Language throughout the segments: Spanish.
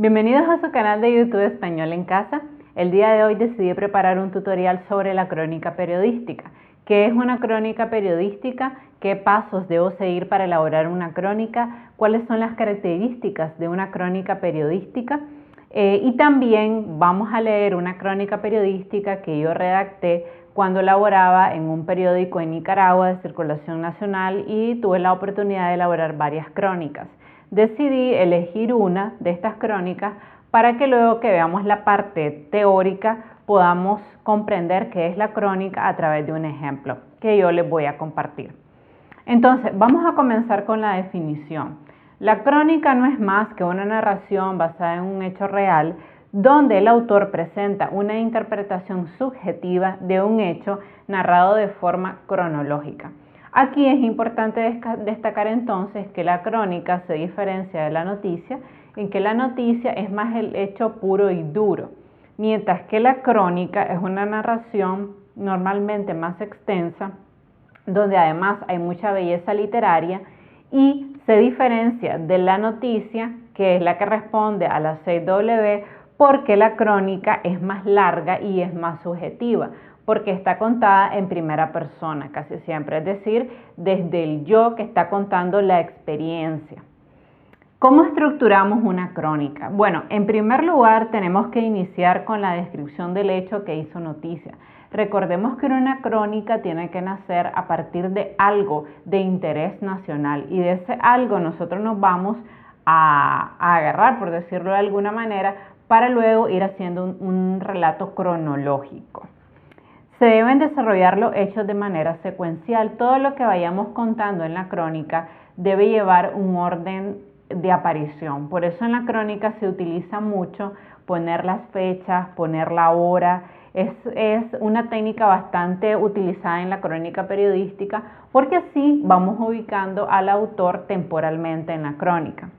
Bienvenidos a su canal de YouTube Español en Casa. El día de hoy decidí preparar un tutorial sobre la crónica periodística. ¿Qué es una crónica periodística? ¿Qué pasos debo seguir para elaborar una crónica? ¿Cuáles son las características de una crónica periodística? Y también vamos a leer una crónica periodística que yo redacté cuando laboraba en un periódico en Nicaragua de circulación nacional y tuve la oportunidad de elaborar varias crónicas. Decidí elegir una de estas crónicas para que luego que veamos la parte teórica podamos comprender qué es la crónica a través de un ejemplo que yo les voy a compartir. Entonces, vamos a comenzar con la definición. La crónica no es más que una narración basada en un hecho real donde el autor presenta una interpretación subjetiva de un hecho narrado de forma cronológica. Aquí es importante destacar entonces que la crónica se diferencia de la noticia en que la noticia es más el hecho puro y duro, mientras que la crónica es una narración normalmente más extensa, donde además hay mucha belleza literaria y se diferencia de la noticia, que es la que responde a la 6W, porque la crónica es más larga y es más subjetiva, porque está contada en primera persona casi siempre, es decir, desde el yo que está contando la experiencia. ¿Cómo estructuramos una crónica? Bueno, en primer lugar tenemos que iniciar con la descripción del hecho que hizo noticia. Recordemos que una crónica tiene que nacer a partir de algo de interés nacional y de ese algo nosotros nos vamos a agarrar, por decirlo de alguna manera, para luego ir haciendo un relato cronológico. Se deben desarrollar los hechos de manera secuencial. Todo lo que vayamos contando en la crónica debe llevar un orden de aparición. Por eso en la crónica se utiliza mucho poner las fechas, poner la hora. Es una técnica bastante utilizada en la crónica periodística porque así vamos ubicando al autor temporalmente en la crónica.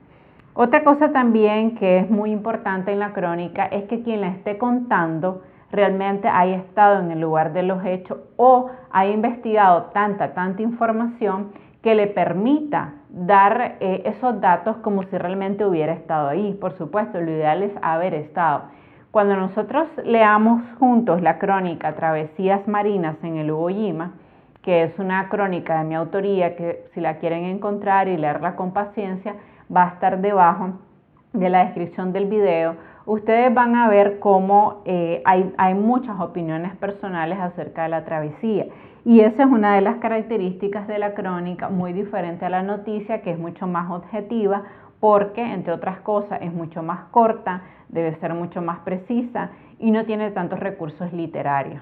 Otra cosa también que es muy importante en la crónica es que quien la esté contando realmente haya estado en el lugar de los hechos o haya investigado tanta información que le permita dar esos datos como si realmente hubiera estado ahí. Por supuesto, lo ideal es haber estado. Cuando nosotros leamos juntos la crónica Travesías Marinas en el Ugo Yima, que es una crónica de mi autoría, que si la quieren encontrar y leerla con paciencia, va a estar debajo de la descripción del video. Ustedes van a ver cómo hay muchas opiniones personales acerca de la travesía y esa es una de las características de la crónica, muy diferente a la noticia, que es mucho más objetiva porque, entre otras cosas, es mucho más corta, debe ser mucho más precisa y no tiene tantos recursos literarios.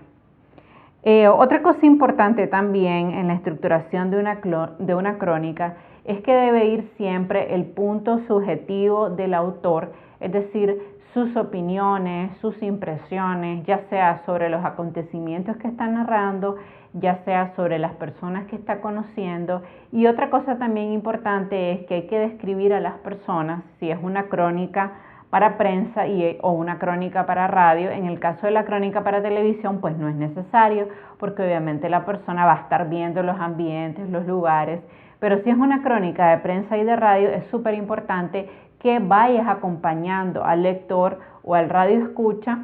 Otra cosa importante también en la estructuración de una crónica es que debe ir siempre el punto subjetivo del autor, es decir, sus opiniones, sus impresiones, ya sea sobre los acontecimientos que está narrando, ya sea sobre las personas que está conociendo. Y otra cosa también importante es que hay que describir a las personas, si es una crónica para prensa o una crónica para radio. En el caso de la crónica para televisión, pues no es necesario, porque obviamente la persona va a estar viendo los ambientes, los lugares, pero si es una crónica de prensa y de radio, es súper importante que vayas acompañando al lector o al radio escucha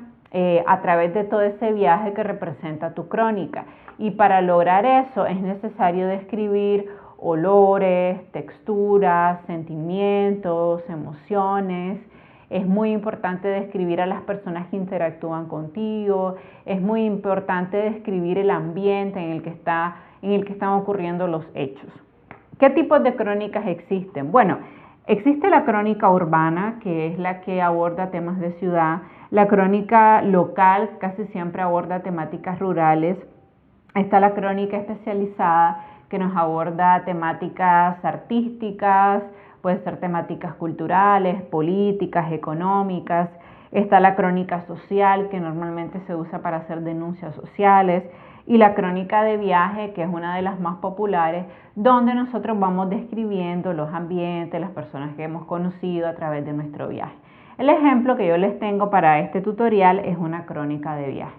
a través de todo ese viaje que representa tu crónica. Y para lograr eso es necesario describir olores, texturas, sentimientos, emociones. Es muy importante describir a las personas que interactúan contigo, es muy importante describir el ambiente en el que están ocurriendo los hechos. ¿Qué tipos de crónicas existen? Bueno, existe la crónica urbana, que es la que aborda temas de ciudad. La crónica local casi siempre aborda temáticas rurales. Está la crónica especializada, que nos aborda temáticas artísticas, pueden ser temáticas culturales, políticas, económicas. Está la crónica social, que normalmente se usa para hacer denuncias sociales. Y la crónica de viaje, que es una de las más populares, donde nosotros vamos describiendo los ambientes, las personas que hemos conocido a través de nuestro viaje. El ejemplo que yo les tengo para este tutorial es una crónica de viaje.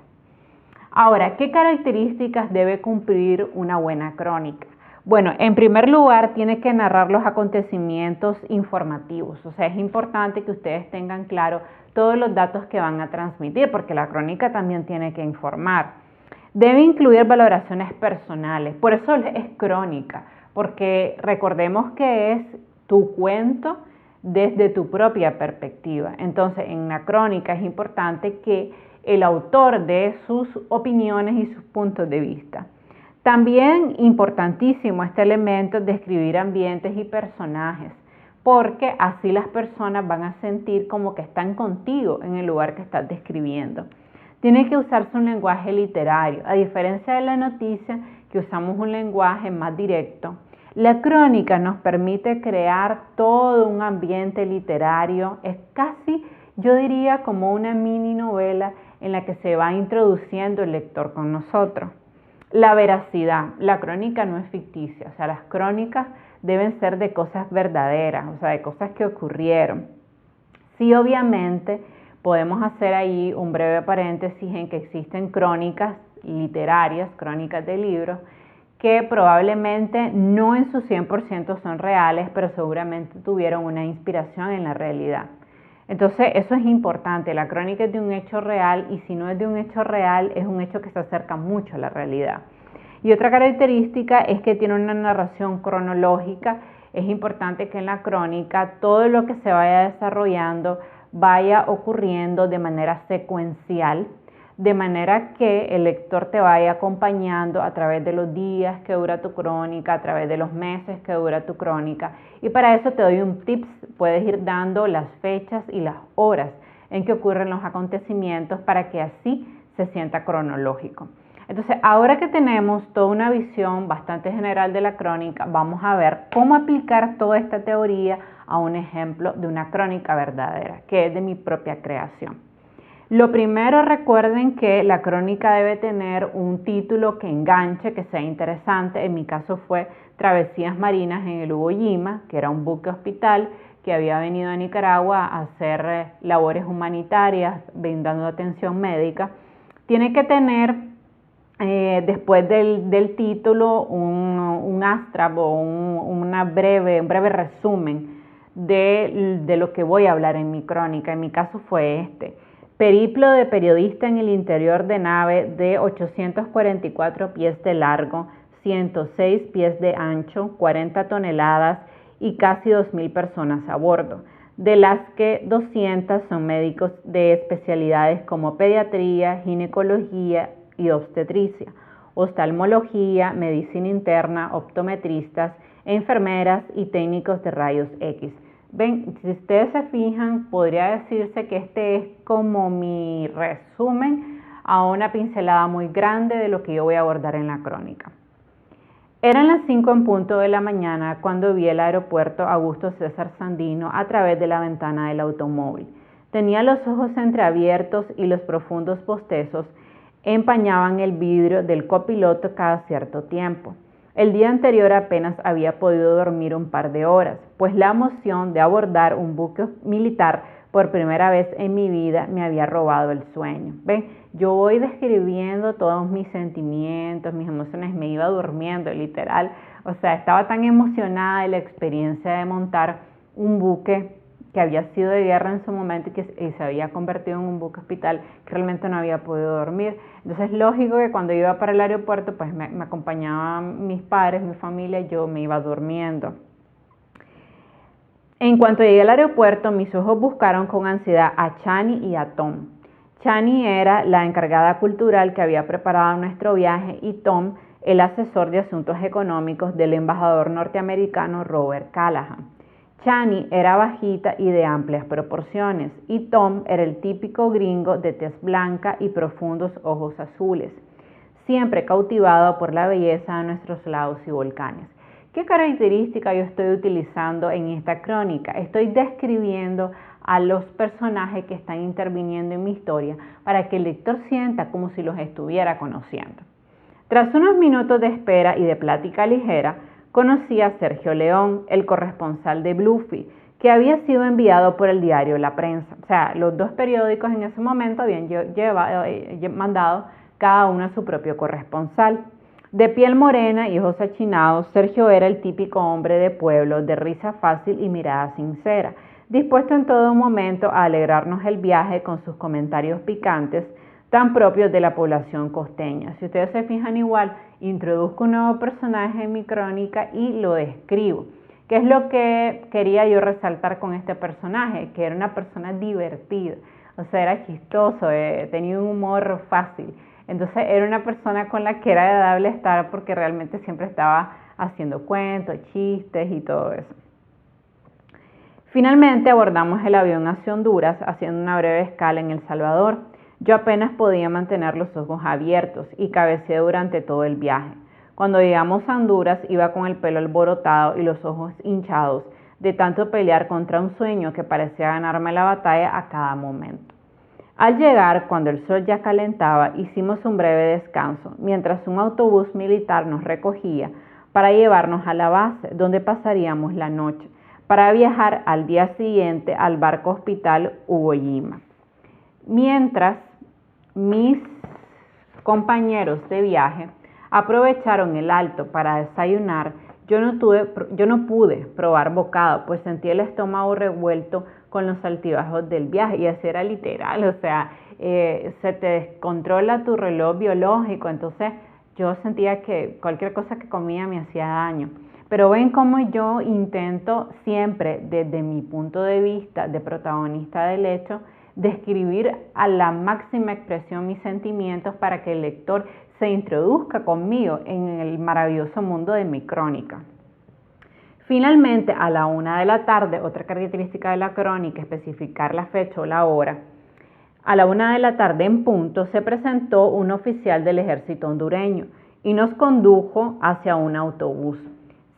Ahora, ¿qué características debe cumplir una buena crónica? Bueno, en primer lugar, tiene que narrar los acontecimientos informativos. O sea, es importante que ustedes tengan claro todos los datos que van a transmitir, porque la crónica también tiene que informar. Debe incluir valoraciones personales, por eso es crónica, porque recordemos que es tu cuento desde tu propia perspectiva. Entonces, en la crónica es importante que el autor dé sus opiniones y sus puntos de vista. También importantísimo este elemento de describir ambientes y personajes, porque así las personas van a sentir como que están contigo en el lugar que estás describiendo. Tiene que usarse un lenguaje literario, a diferencia de la noticia que usamos un lenguaje más directo. La crónica nos permite crear todo un ambiente literario, es casi, yo diría, como una mini novela en la que se va introduciendo el lector con nosotros. La veracidad, la crónica no es ficticia, o sea, las crónicas deben ser de cosas verdaderas, o sea, de cosas que ocurrieron. Sí, obviamente, podemos hacer ahí un breve paréntesis en que existen crónicas literarias, crónicas de libros, que probablemente no en su 100% son reales, pero seguramente tuvieron una inspiración en la realidad. Entonces, eso es importante, la crónica es de un hecho real y si no es de un hecho real, es un hecho que se acerca mucho a la realidad. Y otra característica es que tiene una narración cronológica. Es importante que en la crónica todo lo que se vaya desarrollando vaya ocurriendo de manera secuencial, de manera que el lector te vaya acompañando a través de los días que dura tu crónica, a través de los meses que dura tu crónica. Y para eso te doy un tips, puedes ir dando las fechas y las horas en que ocurren los acontecimientos para que así se sienta cronológico. Entonces, ahora que tenemos toda una visión bastante general de la crónica, vamos a ver cómo aplicar toda esta teoría a un ejemplo de una crónica verdadera, que es de mi propia creación. Lo primero, recuerden que la crónica debe tener un título que enganche, que sea interesante. En mi caso fue Travesías Marinas en el Ugo Yima, que era un buque hospital que había venido a Nicaragua a hacer labores humanitarias, brindando atención médica. Tiene que tener, después del título, un abstract o un breve resumen de lo que voy a hablar en mi crónica. En mi caso fue este. Periplo de periodista en el interior de nave de 844 pies de largo, 106 pies de ancho, 40 toneladas y casi 2.000 personas a bordo, de las que 200 son médicos de especialidades como pediatría, ginecología y obstetricia, oftalmología, medicina interna, optometristas, enfermeras y técnicos de rayos X. Ven, si ustedes se fijan, podría decirse que este es como mi resumen a una pincelada muy grande de lo que yo voy a abordar en la crónica. Eran las 5 en punto de la mañana cuando vi el aeropuerto Augusto César Sandino a través de la ventana del automóvil. Tenía los ojos entreabiertos y los profundos bostezos empañaban el vidrio del copiloto cada cierto tiempo. El día anterior apenas había podido dormir un par de horas, pues la emoción de abordar un buque militar por primera vez en mi vida me había robado el sueño. ¿Ven? Yo voy describiendo todos mis sentimientos, mis emociones, me iba durmiendo literal. O sea, estaba tan emocionada de la experiencia de montar un buque que había sido de guerra en su momento y que se había convertido en un buque hospital, que realmente no había podido dormir. Entonces es lógico que cuando iba para el aeropuerto, pues me acompañaban mis padres, mi familia, y yo me iba durmiendo. En cuanto llegué al aeropuerto, mis ojos buscaron con ansiedad a Chani y a Tom. Chani era la encargada cultural que había preparado nuestro viaje y Tom, el asesor de asuntos económicos del embajador norteamericano Robert Callahan. Chani era bajita y de amplias proporciones, y Tom era el típico gringo de tez blanca y profundos ojos azules, siempre cautivado por la belleza de nuestros lagos y volcanes. ¿Qué característica yo estoy utilizando en esta crónica? Estoy describiendo a los personajes que están interviniendo en mi historia para que el lector sienta como si los estuviera conociendo. Tras unos minutos de espera y de plática ligera, conocí a Sergio León, el corresponsal de Bluefield, que había sido enviado por el diario La Prensa. O sea, los dos periódicos en ese momento habían mandado cada uno a su propio corresponsal. De piel morena y ojos achinados, Sergio era el típico hombre de pueblo, de risa fácil y mirada sincera, dispuesto en todo momento a alegrarnos el viaje con sus comentarios picantes, tan propios de la población costeña. Si ustedes se fijan igual, introduzco un nuevo personaje en mi crónica y lo describo. ¿Qué es lo que quería yo resaltar con este personaje? Que era una persona divertida, o sea, era chistoso, tenía un humor fácil. Entonces era una persona con la que era agradable estar porque realmente siempre estaba haciendo cuentos, chistes y todo eso. Finalmente abordamos el avión hacia Honduras, haciendo una breve escala en El Salvador. Yo apenas podía mantener los ojos abiertos y cabeceé durante todo el viaje. Cuando llegamos a Honduras iba con el pelo alborotado y los ojos hinchados de tanto pelear contra un sueño que parecía ganarme la batalla a cada momento. Al llegar, cuando el sol ya calentaba, hicimos un breve descanso, mientras un autobús militar nos recogía para llevarnos a la base, donde pasaríamos la noche, para viajar al día siguiente al barco hospital Hugo Yima. Mientras mis compañeros de viaje aprovecharon el alto para desayunar, yo no pude probar bocado, pues sentí el estómago revuelto con los altibajos del viaje, y así era literal, o sea, se te descontrola tu reloj biológico, entonces yo sentía que cualquier cosa que comía me hacía daño. Pero ven cómo yo intento siempre, desde mi punto de vista de protagonista del hecho, describir a la máxima expresión mis sentimientos para que el lector se introduzca conmigo en el maravilloso mundo de mi crónica. Finalmente, a la 1 de la tarde, otra característica de la crónica, especificar la fecha o la hora, a la 1 de la tarde en punto se presentó un oficial del ejército hondureño y nos condujo hacia un autobús.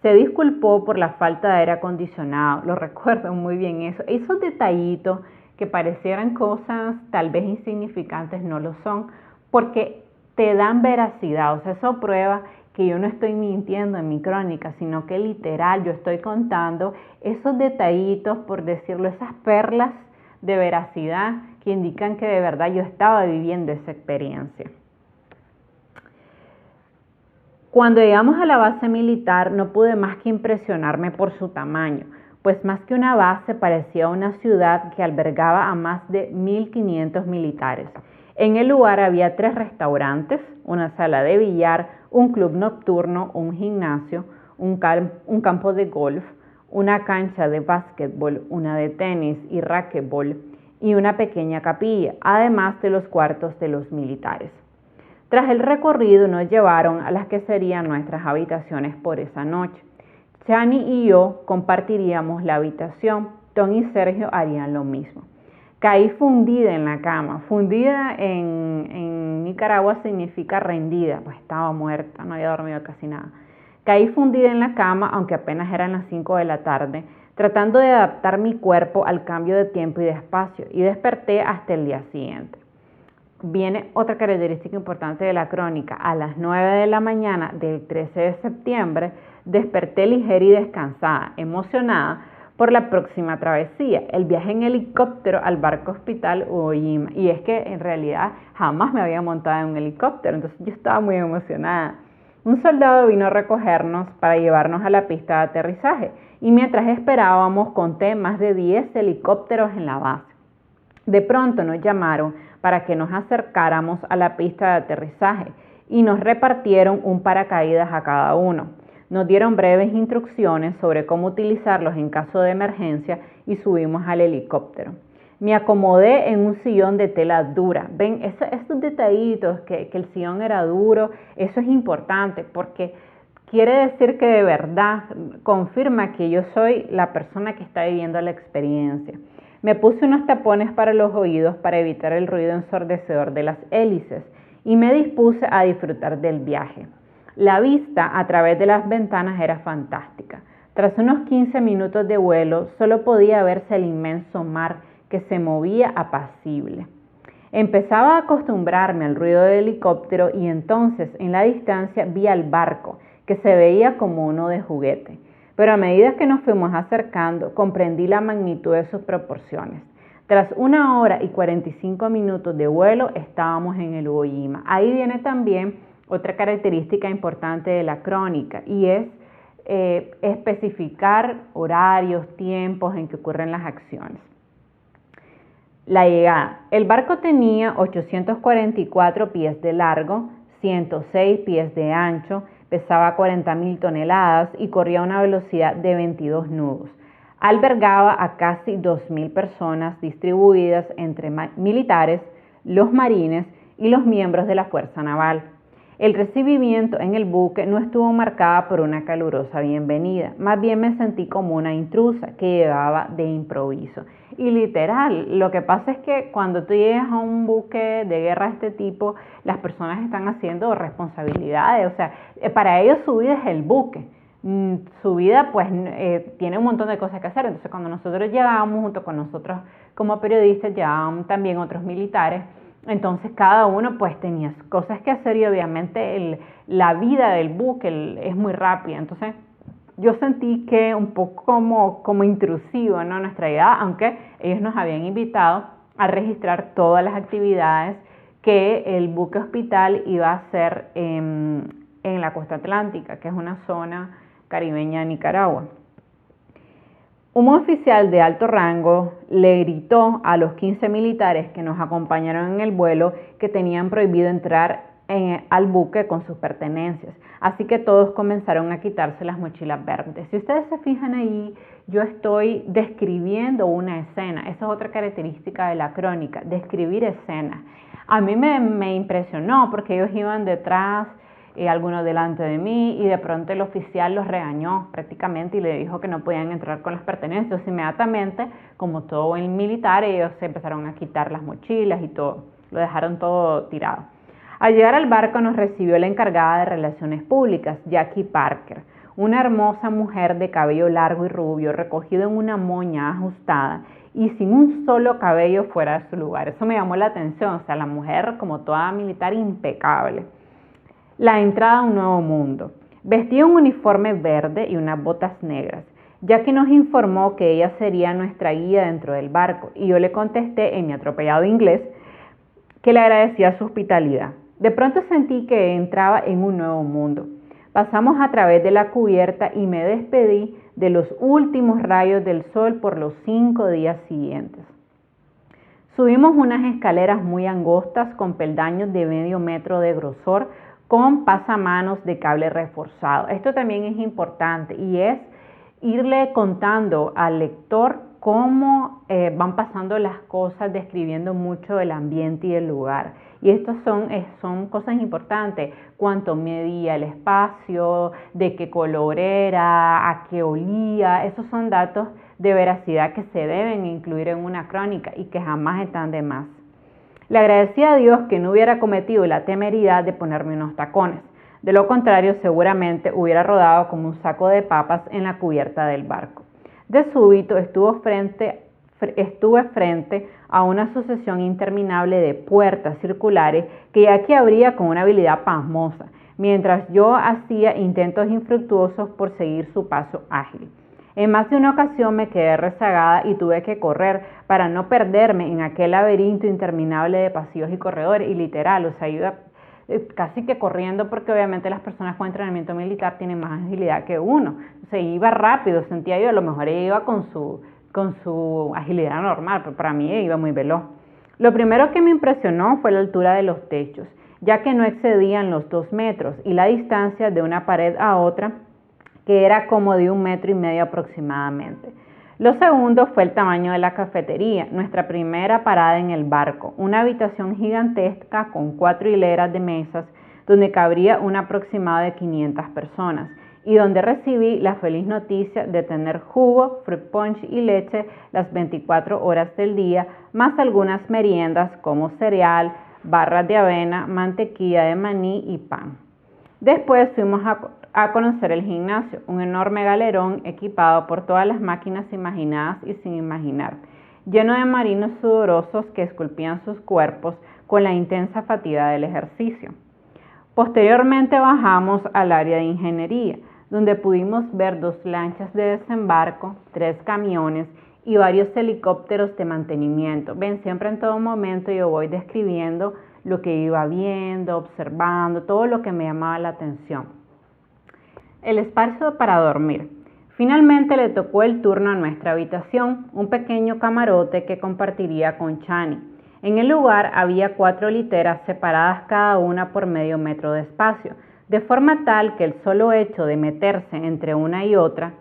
Se disculpó por la falta de aire acondicionado, lo recuerdo muy bien eso. Esos detallitos que parecieran cosas tal vez insignificantes no lo son, porque te dan veracidad, o sea, eso prueba que yo no estoy mintiendo en mi crónica, sino que literal yo estoy contando esos detallitos, por decirlo, esas perlas de veracidad que indican que de verdad yo estaba viviendo esa experiencia. Cuando llegamos a la base militar no pude más que impresionarme por su tamaño, pues más que una base parecía una ciudad que albergaba a más de 1.500 militares. En el lugar había 3 restaurantes, una sala de billar, un club nocturno, un gimnasio, un campo de golf, una cancha de básquetbol, una de tenis y raquetbol y una pequeña capilla, además de los cuartos de los militares. Tras el recorrido nos llevaron a las que serían nuestras habitaciones por esa noche. Chani y yo compartiríamos la habitación, Tom y Sergio harían lo mismo. Caí fundida en la cama. Fundida en Nicaragua significa rendida, pues estaba muerta, no había dormido casi nada. Caí fundida en la cama, aunque apenas eran las 5 de la tarde, tratando de adaptar mi cuerpo al cambio de tiempo y de espacio, y desperté hasta el día siguiente. Viene otra característica importante de la crónica. A las 9 de la mañana del 13 de septiembre desperté ligera y descansada, emocionada por la próxima travesía, el viaje en helicóptero al barco hospital Hugo Yima. Y es que en realidad jamás me había montado en un helicóptero, entonces yo estaba muy emocionada. Un soldado vino a recogernos para llevarnos a la pista de aterrizaje, y mientras esperábamos conté más de 10 helicópteros en la base. De pronto nos llamaron para que nos acercáramos a la pista de aterrizaje y nos repartieron un paracaídas a cada uno. Nos dieron breves instrucciones sobre cómo utilizarlos en caso de emergencia y subimos al helicóptero. Me acomodé en un sillón de tela dura. Ven, esos detallitos, que el sillón era duro, eso es importante porque quiere decir que de verdad confirma que yo soy la persona que está viviendo la experiencia. Me puse unos tapones para los oídos para evitar el ruido ensordecedor de las hélices y me dispuse a disfrutar del viaje. La vista a través de las ventanas era fantástica. Tras unos 15 minutos de vuelo, solo podía verse el inmenso mar que se movía apacible. Empezaba a acostumbrarme al ruido del helicóptero y entonces en la distancia vi al barco, que se veía como uno de juguete. Pero a medida que nos fuimos acercando, comprendí la magnitud de sus proporciones. Tras 1 hora y 45 minutos de vuelo, estábamos en el Hugo Yima. Ahí viene también otra característica importante de la crónica, y es especificar horarios, tiempos en que ocurren las acciones. La llegada. El barco tenía 844 pies de largo, 106 pies de ancho, pesaba 40.000 toneladas y corría a una velocidad de 22 nudos. Albergaba a casi 2.000 personas distribuidas entre militares, los marines y los miembros de la Fuerza Naval. El recibimiento en el buque no estuvo marcada por una calurosa bienvenida, más bien me sentí como una intrusa que llegaba de improviso. Y literal, lo que pasa es que cuando tú llegas a un buque de guerra de este tipo, las personas están haciendo responsabilidades, o sea, para ellos su vida es el buque. Su vida pues tiene un montón de cosas que hacer, entonces cuando nosotros llegamos, junto con nosotros como periodistas, llegaban también otros militares. Entonces cada uno pues tenía cosas que hacer y obviamente la vida del buque es muy rápida. Entonces yo sentí que un poco como intrusivo, ¿no? Nuestra idea, aunque ellos nos habían invitado a registrar todas las actividades que el buque hospital iba a hacer en la costa atlántica, que es una zona caribeña de Nicaragua. Un oficial de alto rango le gritó a los 15 militares que nos acompañaron en el vuelo que tenían prohibido entrar al buque con sus pertenencias. Así que todos comenzaron a quitarse las mochilas verdes. Si ustedes se fijan ahí, yo estoy describiendo una escena. Esa es otra característica de la crónica, describir escenas. A mí me impresionó porque ellos iban detrás, algunos delante de mí, y de pronto el oficial los regañó prácticamente y le dijo que no podían entrar con las pertenencias. Inmediatamente, como todo el militar, ellos se empezaron a quitar las mochilas y todo, lo dejaron todo tirado. Al llegar al barco nos recibió la encargada de Relaciones Públicas, Jackie Parker, una hermosa mujer de cabello largo y rubio, recogido en una moña ajustada y sin un solo cabello fuera de su lugar. Eso me llamó la atención, o sea, la mujer como toda militar impecable. La entrada a un nuevo mundo. Vestía un uniforme verde y unas botas negras. Jackie nos informó que ella sería nuestra guía dentro del barco y yo le contesté en mi atropellado inglés que le agradecía su hospitalidad. De pronto sentí que entraba en un nuevo mundo. Pasamos a través de la cubierta y me despedí de los últimos rayos del sol por los 5 días siguientes. Subimos unas escaleras muy angostas con peldaños de medio metro de grosor, con pasamanos de cable reforzado. Esto también es importante y es irle contando al lector cómo van pasando las cosas, describiendo mucho el ambiente y el lugar. Y estos son cosas importantes, cuánto medía el espacio, de qué color era, a qué olía. Esos son datos de veracidad que se deben incluir en una crónica y que jamás están de más. Le agradecí a Dios que no hubiera cometido la temeridad de ponerme unos tacones. De lo contrario, seguramente hubiera rodado como un saco de papas en la cubierta del barco. De súbito estuve frente a una sucesión interminable de puertas circulares que Jackie abría con una habilidad pasmosa, mientras yo hacía intentos infructuosos por seguir su paso ágil. En más de una ocasión me quedé rezagada y tuve que correr para no perderme en aquel laberinto interminable de pasillos y corredores, y literal, o sea, iba casi que corriendo porque obviamente las personas con entrenamiento militar tienen más agilidad que uno. O sea, iba rápido, sentía yo, a lo mejor ella iba con su agilidad normal, pero para mí iba muy veloz. Lo primero que me impresionó fue la altura de los techos, ya que no excedían los 2 metros y la distancia de una pared a otra, que era como de 1,5 metros aproximadamente. Lo segundo fue el tamaño de la cafetería, nuestra primera parada en el barco, una habitación gigantesca con 4 hileras de mesas donde cabría un aproximado de 500 personas y donde recibí la feliz noticia de tener jugo, fruit punch y leche las 24 horas del día, más algunas meriendas como cereal, barras de avena, mantequilla de maní y pan. Después fuimos a conocer el gimnasio, un enorme galerón equipado por todas las máquinas imaginadas y sin imaginar, lleno de marinos sudorosos que esculpían sus cuerpos con la intensa fatiga del ejercicio. Posteriormente bajamos al área de ingeniería, donde pudimos ver 2 lanchas de desembarco, 3 camiones y varios helicópteros de mantenimiento. Ven, siempre en todo momento yo voy describiendo lo que iba viendo, observando, todo lo que me llamaba la atención. El espacio para dormir. Finalmente le tocó el turno a nuestra habitación, un pequeño camarote que compartiría con Chani. En el lugar había 4 literas separadas cada una por medio metro de espacio, de forma tal que el solo hecho de meterse entre una y otra,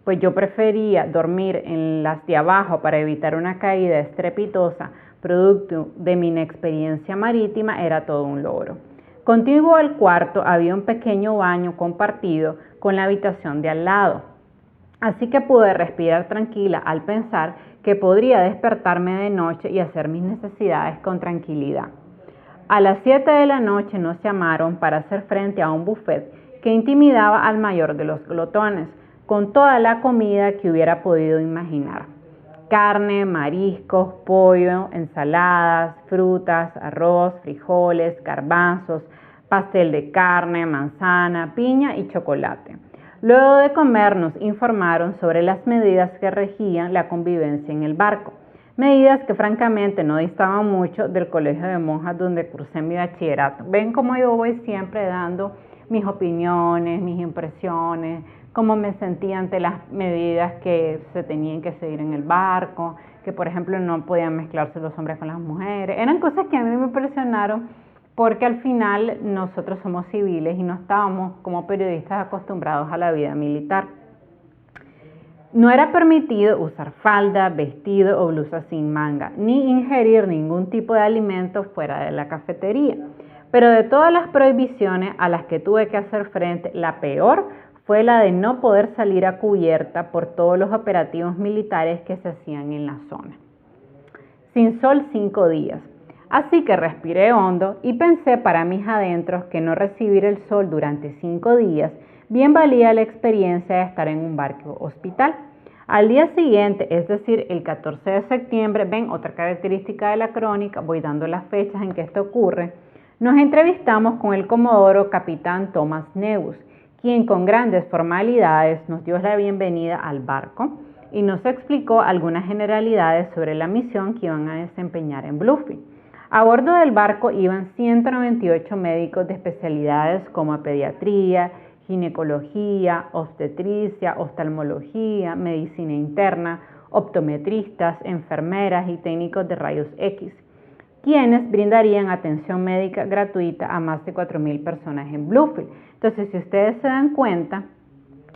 pues yo prefería dormir en las de abajo para evitar una caída estrepitosa, producto de mi inexperiencia marítima, era todo un logro. Contiguo al cuarto había un pequeño baño compartido con la habitación de al lado, así que pude respirar tranquila al pensar que podría despertarme de noche y hacer mis necesidades con tranquilidad. A las 7 de la noche nos llamaron para hacer frente a un buffet que intimidaba al mayor de los glotones, con toda la comida que hubiera podido imaginar. Carne, mariscos, pollo, ensaladas, frutas, arroz, frijoles, garbanzos, pastel de carne, manzana, piña y chocolate. Luego de comer nos informaron sobre las medidas que regían la convivencia en el barco, medidas que francamente no distaban mucho del colegio de monjas donde cursé mi bachillerato. Ven cómo yo voy siempre dando mis opiniones, mis impresiones, cómo me sentía ante las medidas que se tenían que seguir en el barco, que por ejemplo no podían mezclarse los hombres con las mujeres. Eran cosas que a mí me impresionaron porque al final nosotros somos civiles y no estábamos como periodistas acostumbrados a la vida militar. No era permitido usar falda, vestido o blusa sin manga, ni ingerir ningún tipo de alimento fuera de la cafetería. Pero de todas las prohibiciones a las que tuve que hacer frente, la peor fue la de no poder salir a cubierta por todos los operativos militares que se hacían en la zona. Sin sol 5 días. Así que respiré hondo y pensé para mis adentros que no recibir el sol durante 5 días bien valía la experiencia de estar en un barco hospital. Al día siguiente, es decir, el 14 de septiembre, ven otra característica de la crónica, voy dando las fechas en que esto ocurre, nos entrevistamos con el comodoro capitán Thomas Neus, quien con grandes formalidades nos dio la bienvenida al barco y nos explicó algunas generalidades sobre la misión que iban a desempeñar en Bluefield. A bordo del barco iban 198 médicos de especialidades como pediatría, ginecología, obstetricia, oftalmología, medicina interna, optometristas, enfermeras y técnicos de rayos X, quienes brindarían atención médica gratuita a más de 4,000 personas en Bluefield. Entonces, si ustedes se dan cuenta,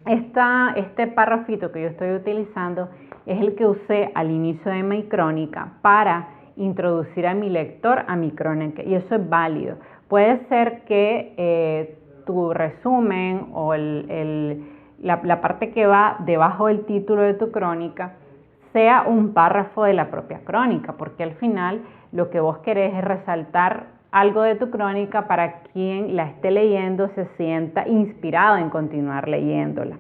este párrafito que yo estoy utilizando es el que usé al inicio de mi crónica para introducir a mi lector a mi crónica, y eso es válido. Puede ser que tu resumen o la parte que va debajo del título de tu crónica sea un párrafo de la propia crónica, porque al final lo que vos querés es resaltar algo de tu crónica para quien la esté leyendo se sienta inspirado en continuar leyéndola.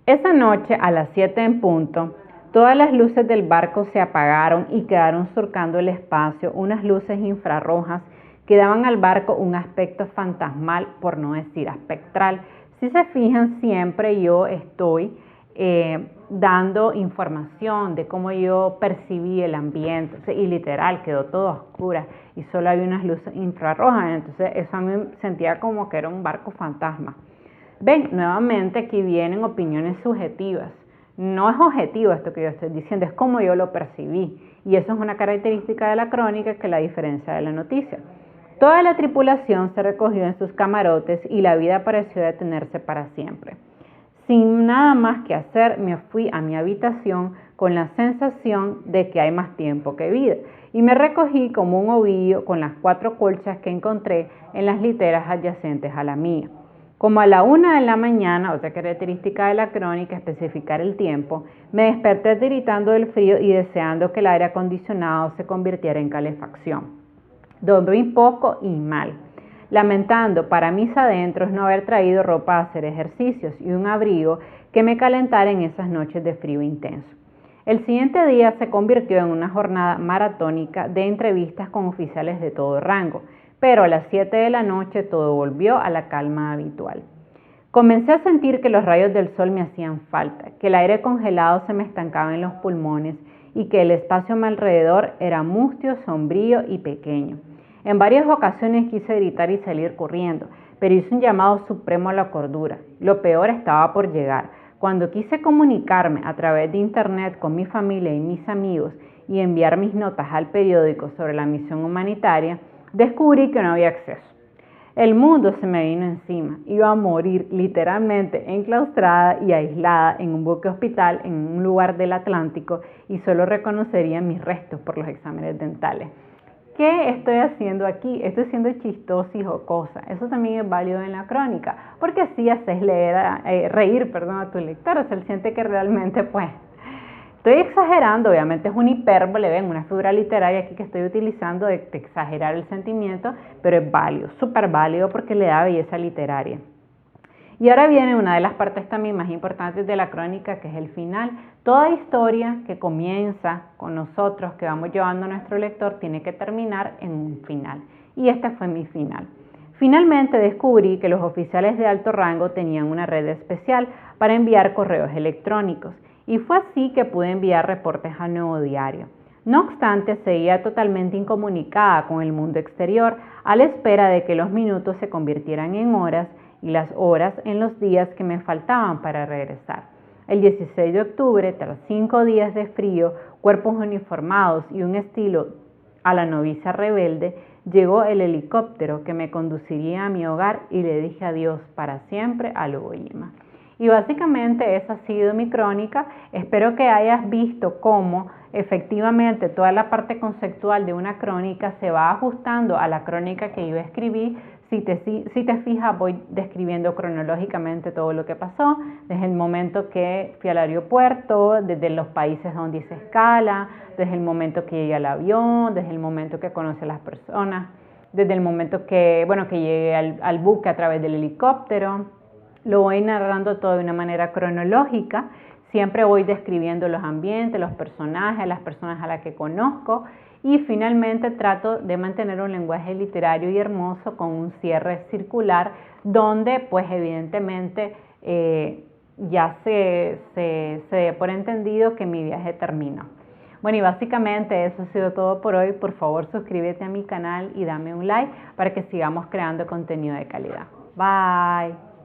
Esa noche a las 7 en punto, todas las luces del barco se apagaron y quedaron surcando el espacio unas luces infrarrojas que daban al barco un aspecto fantasmal, por no decir espectral. Si se fijan, siempre yo estoy dando información de cómo yo percibí el ambiente, y literal quedó todo a oscuras y solo había unas luces infrarrojas, entonces eso a mí sentía como que era un barco fantasma. Ven, nuevamente aquí vienen opiniones subjetivas. No es objetivo esto que yo estoy diciendo, es como yo lo percibí. Y eso es una característica de la crónica que la diferencia de la noticia. Toda la tripulación se recogió en sus camarotes y la vida pareció detenerse para siempre. Sin nada más que hacer, me fui a mi habitación con la sensación de que hay más tiempo que vida. Y me recogí como un ovillo con las 4 colchas que encontré en las literas adyacentes a la mía. Como a la 1 de la mañana, otra característica de la crónica, especificar el tiempo, me desperté tiritando del frío y deseando que el aire acondicionado se convirtiera en calefacción. Dormí poco y mal, lamentando para mis adentros no haber traído ropa a hacer ejercicios y un abrigo que me calentara en esas noches de frío intenso. El siguiente día se convirtió en una jornada maratónica de entrevistas con oficiales de todo rango, pero a las 7 de la noche todo volvió a la calma habitual. Comencé a sentir que los rayos del sol me hacían falta, que el aire congelado se me estancaba en los pulmones y que el espacio a mi alrededor era mustio, sombrío y pequeño. En varias ocasiones quise gritar y salir corriendo, pero hice un llamado supremo a la cordura. Lo peor estaba por llegar. Cuando quise comunicarme a través de internet con mi familia y mis amigos y enviar mis notas al periódico sobre la misión humanitaria, descubrí que no había acceso. El mundo se me vino encima. Iba a morir literalmente enclaustrada y aislada en un buque hospital en un lugar del Atlántico y solo reconocería mis restos por los exámenes dentales. ¿Qué estoy haciendo aquí? Estoy siendo chistosa y jocosa. Eso también es válido en la crónica, porque así haces reír a tu lector. O sea, él siente que realmente, pues, estoy exagerando. Obviamente es una hipérbole, ven, una figura literaria aquí que estoy utilizando de exagerar el sentimiento, pero es válido, súper válido porque le da belleza literaria. Y ahora viene una de las partes también más importantes de la crónica, que es el final. Toda historia que comienza con nosotros, que vamos llevando a nuestro lector, tiene que terminar en un final. Y este fue mi final. Finalmente descubrí que los oficiales de alto rango tenían una red especial para enviar correos electrónicos. Y fue así que pude enviar reportes al Nuevo Diario. No obstante, seguía totalmente incomunicada con el mundo exterior, a la espera de que los minutos se convirtieran en horas y las horas en los días que me faltaban para regresar. El 16 de octubre, tras 5 días de frío, cuerpos uniformados y un estilo a la novicia rebelde, llegó el helicóptero que me conduciría a mi hogar y le dije adiós para siempre a Iwo Jima. Y básicamente esa ha sido mi crónica. Espero que hayas visto cómo efectivamente toda la parte conceptual de una crónica se va ajustando a la crónica que yo escribí. Si te fijas, voy describiendo cronológicamente todo lo que pasó, desde el momento que fui al aeropuerto, desde los países donde hice escala, desde el momento que llegué al avión, desde el momento que conocí a las personas, desde el momento que llegué al buque a través del helicóptero. Lo voy narrando todo de una manera cronológica. Siempre voy describiendo los ambientes, los personajes, las personas a las que conozco y finalmente trato de mantener un lenguaje literario y hermoso con un cierre circular donde pues evidentemente ya se dé por entendido que mi viaje terminó. Bueno, y básicamente eso ha sido todo por hoy. Por favor, suscríbete a mi canal y dame un like para que sigamos creando contenido de calidad. Bye.